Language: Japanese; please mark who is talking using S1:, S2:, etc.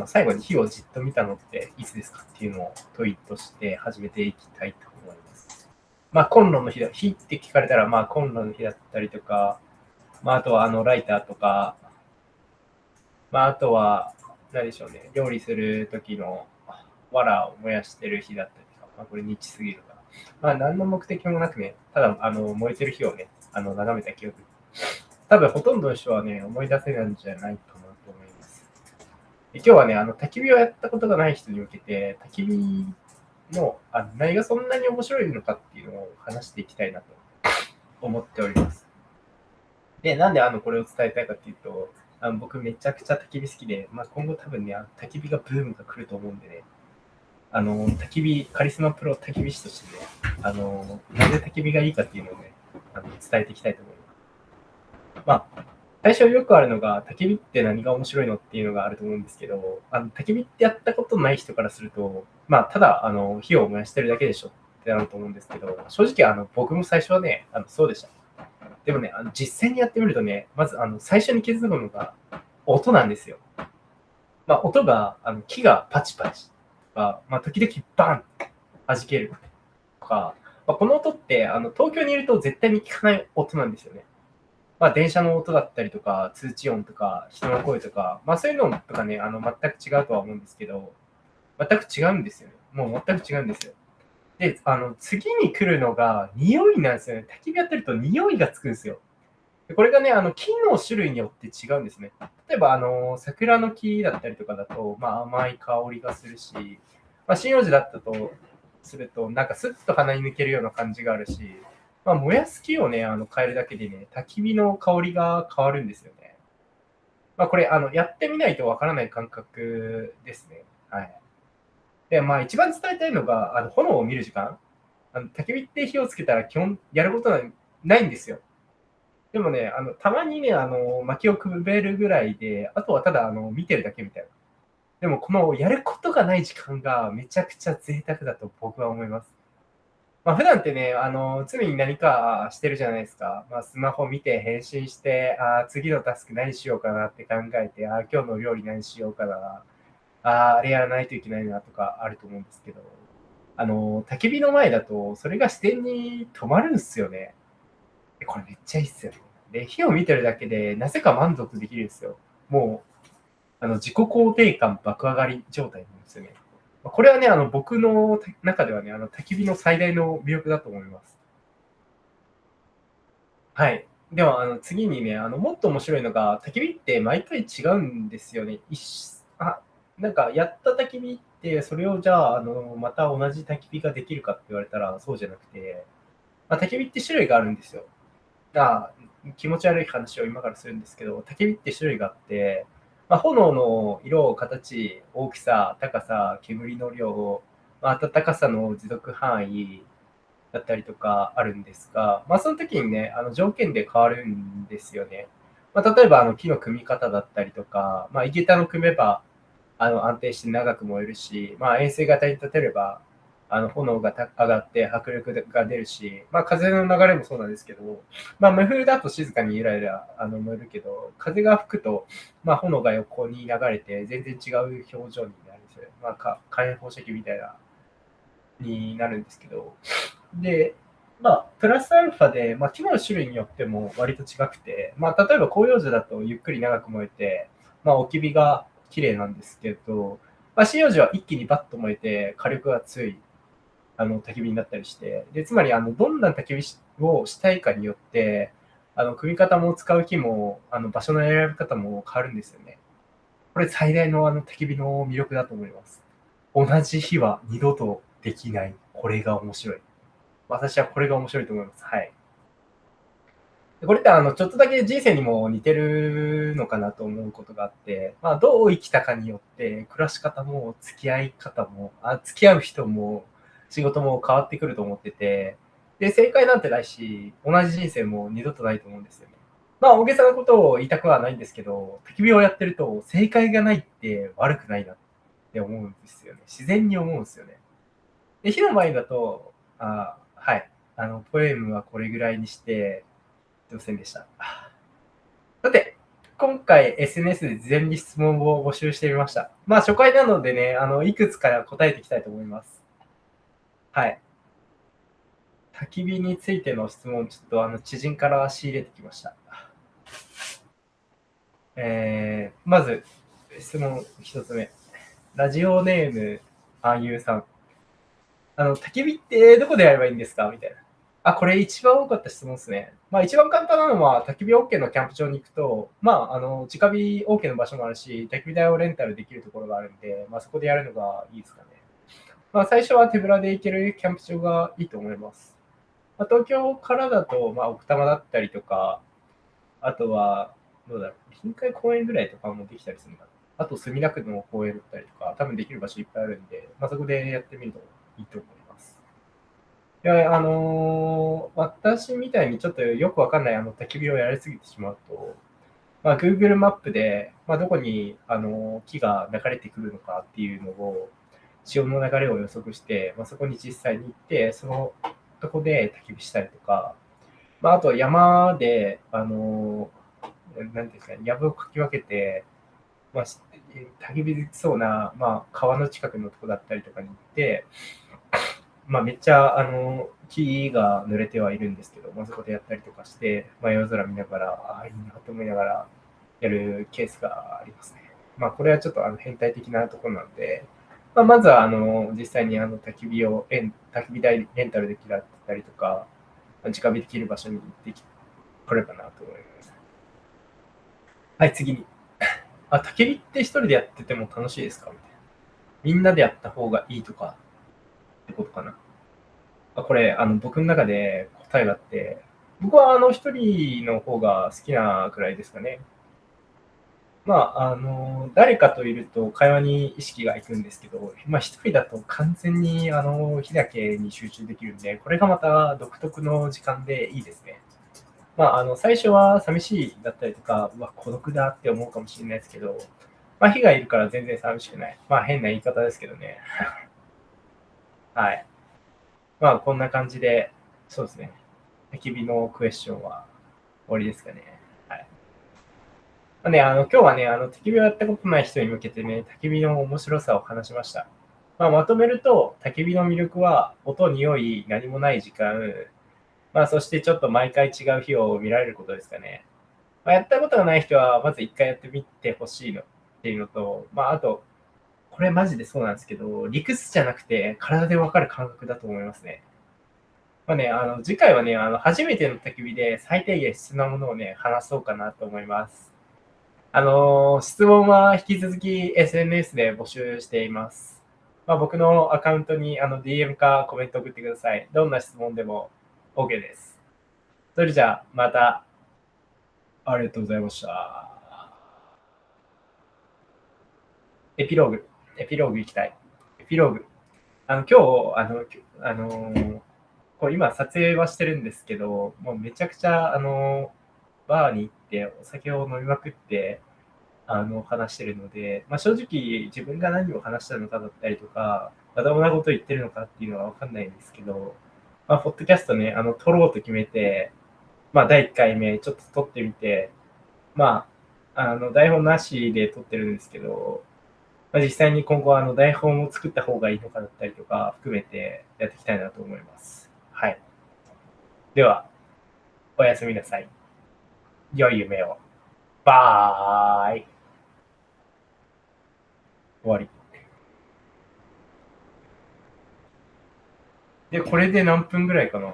S1: 最後に火をじっと見たのっていつですかっていうのを問いとして始めていきたいと思います。コンロの火って聞かれたら、コンロの火だったりとか、あとはライターとか、あとは、何でしょうね、料理する時の藁を燃やしてる火だったりとか、これニッチすぎるかな。何の目的もなくね、ただ燃えてる火をね、眺めた記憶。多分ほとんどの人はね、思い出せないんじゃないかなと思います。今日はね、焚き火をやったことがない人に向けて、焚き火の何がそんなに面白いのかっていうのを話していきたいなと思っております。で、なんでこれを伝えたいかっていうと、僕めちゃくちゃ焚き火好きで、今後多分ね、焚き火がブームが来ると思うんでね、焚き火、カリスマプロ焚き火師としてね、なぜ焚き火がいいかっていうのをね、伝えていきたいと思います。最初よくあるのが、焚き火って何が面白いのっていうのがあると思うんですけど、焚き火ってやったことない人からすると、ただ、火を燃やしてるだけでしょってなると思うんですけど、正直、僕も最初はね、そうでした。でもね、実践にやってみるとね、まず、最初に気づくのが、音なんですよ。音が、木がパチパチとか、時々バンって弾けるとか、この音って、東京にいると絶対に聞かない音なんですよね。電車の音だったりとか、通知音とか、人の声とか、そういうのとかね、全く違うとは思うんですけど、全く違うんですよね。もう全く違うんですよ。で、次に来るのが、匂いなんですよね。焚き火やってると匂いがつくんですよ。これがね、木の種類によって違うんですね。例えば、桜の木だったりとかだと、甘い香りがするし、針葉樹だったとすると、なんかスッと鼻に抜けるような感じがあるし、燃やす木をね、変えるだけでね、焚き火の香りが変わるんですよね。これ、やってみないとわからない感覚ですね。はい。で、一番伝えたいのが、炎を見る時間。焚き火って火をつけたら基本やることはないんですよ。でもね、たまにね、薪をくべるぐらいで、あとはただ、見てるだけみたいな。でも、このやることがない時間がめちゃくちゃ贅沢だと僕は思います。普段ってね、常に何かしてるじゃないですか。スマホ見て返信して、次のタスク何しようかなって考えて、今日の料理何しようかな。あれやらないといけないなとかあると思うんですけど、焚き火の前だと、それが視点に止まるんですよね。これめっちゃいいっすよね。で、火を見てるだけで、なぜか満足できるんですよ。もう、自己肯定感爆上がり状態なんですよね。これはね、僕の中ではね、焚き火の最大の魅力だと思います。はい。では、次にね、もっと面白いのが、焚き火って毎回違うんですよね。なんか、やった焚き火って、それをじゃあ、また同じ焚き火ができるかって言われたら、そうじゃなくて、焚き火って種類があるんですよ。あ気持ち悪い話を今からするんですけど、焚き火って種類があって、炎の色、形、大きさ、高さ、煙の量、暖かさの持続範囲だったりとかあるんですが、その時にね、条件で変わるんですよね。例えば木の組み方だったりとか、井桁の組めば安定して長く燃えるし、円錐型に立てれば炎が上がって迫力が出るし、風の流れもそうなんですけど、無風だと静かにゆらゆら燃えるけど、風が吹くと、炎が横に流れて全然違う表情になるんですよね。火炎放射器みたいなになるんですけど、で、プラスアルファで、木の種類によっても割と違くて、例えば広葉樹だとゆっくり長く燃えて、置き火が綺麗なんですけど、針葉樹は一気にバッと燃えて火力が強い焚き火になったりして、でつまりどんな焚き火をしたいかによって、組み方も使う木も場所の選び方も変わるんですよね。これ最大の焚き火の魅力だと思います。同じ火は二度とできない。これが面白い。私はこれが面白いと思います。はい。これってちょっとだけ人生にも似てるのかなと思うことがあって、どう生きたかによって暮らし方も付き合い方も、付き合う人も仕事も変わってくると思ってて、で、正解なんてないし、同じ人生も二度とないと思うんですよね。大げさなことを言いたくはないんですけど、焚き火をやってると正解がないって悪くないなって思うんですよね。自然に思うんですよね。で、火の前だと、はい。ポエムはこれぐらいにして、すいませんでした。さて、今回 SNS で事前に質問を募集してみました。まあ初回なのでね、いくつか答えていきたいと思います。はい。焚き火についての質問、ちょっと知人から仕入れてきました。まず、質問一つ目。ラジオネーム、あゆうさん。焚き火ってどこでやればいいんですかみたいな。これ一番多かった質問ですね。まあ一番簡単なのは、焚き火 OK のキャンプ場に行くと、まあ直火 OK の場所もあるし、焚き火台をレンタルできるところがあるんで、まあそこでやるのがいいですかね。まあ最初は手ぶらで行けるキャンプ場がいいと思います。まあ、東京からだと、まあ奥多摩だったりとか、あとは、どうだろう、臨海公園ぐらいとかもできたりするんだ。あと墨田区の公園だったりとか、多分できる場所いっぱいあるんで、まあそこでやってみるといいと思います。いや、私みたいにちょっとよくわかんない焚き火をやりすぎてしまうと、まあ、Google マップで、まあ、どこに木が流れてくるのかっていうのを、潮の流れを予測して、まあ、そこに実際に行って、そのとこで焚き火したりとか、まあ、あと山で、なんていうんですかね、藪をかき分けて、まあ、焚き火できそうな、まあ、川の近くのとこだったりとかに行って、まあ、めっちゃ、木が濡れてはいるんですけど、まあ、そこでやったりとかして、まあ、夜空見ながら、ああ、いいなと思いながらやるケースがありますね。まあ、これはちょっと変態的なところなので、まあ、まずは、実際に焚き火を、焚き火台レンタルできたりとか、直火できる場所に行ってこればなと思います。はい、次に。焚き火って一人でやってても楽しいですかみたいな。みんなでやった方がいいとかってことかな。これ、僕の中で答えがあって、僕は一人の方が好きなくらいですかね。まあ、誰かといると会話に意識がいくんですけど、まあ一人だと完全に火だけに集中できるんで、これがまた独特の時間でいいですね。まあ最初は寂しいだったりとか、うわ、孤独だって思うかもしれないですけど、まあ火がいるから全然寂しくない。まあ変な言い方ですけどね。はい。まあこんな感じで、そうですね。焚き火のクエスチョンは終わりですかね。はい。まあね、今日はね、焚き火をやったことない人に向けてね、焚き火の面白さを話しました。まあ、まとめると、焚き火の魅力は、音、匂い、何もない時間、まあ、そしてちょっと毎回違う日を見られることですかね。まあ、やったことがない人は、まず一回やってみてほしいのっていうのと、まあ、あと、これマジでそうなんですけど、理屈じゃなくて、体でわかる感覚だと思いますね。まあね、次回はね、初めての焚き火で最低限必要なものをね、話そうかなと思います。質問は引き続き SNS で募集しています。まあ、僕のアカウントにDM かコメント送ってください。どんな質問でも OK です。それじゃあ、またありがとうございました。エピローグ。エピローグいきたい。エピローグ。今日、これ今撮影はしてるんですけど、もうめちゃくちゃ、バーに行ってお酒を飲みまくって、話してるので、まあ、正直自分が何を話したのかだったりとか、まともなことを言ってるのかっていうのはわかんないんですけど、まあ、ポッドキャストね、撮ろうと決めて、まあ、第1回目ちょっと撮ってみて、まあ、台本なしで撮ってるんですけど、まあ、実際に今後台本を作った方がいいのかだったりとか含めてやっていきたいなと思います。はい。では、おやすみなさい。良い夢を。バーイ。終わり。で、これで何分ぐらいかな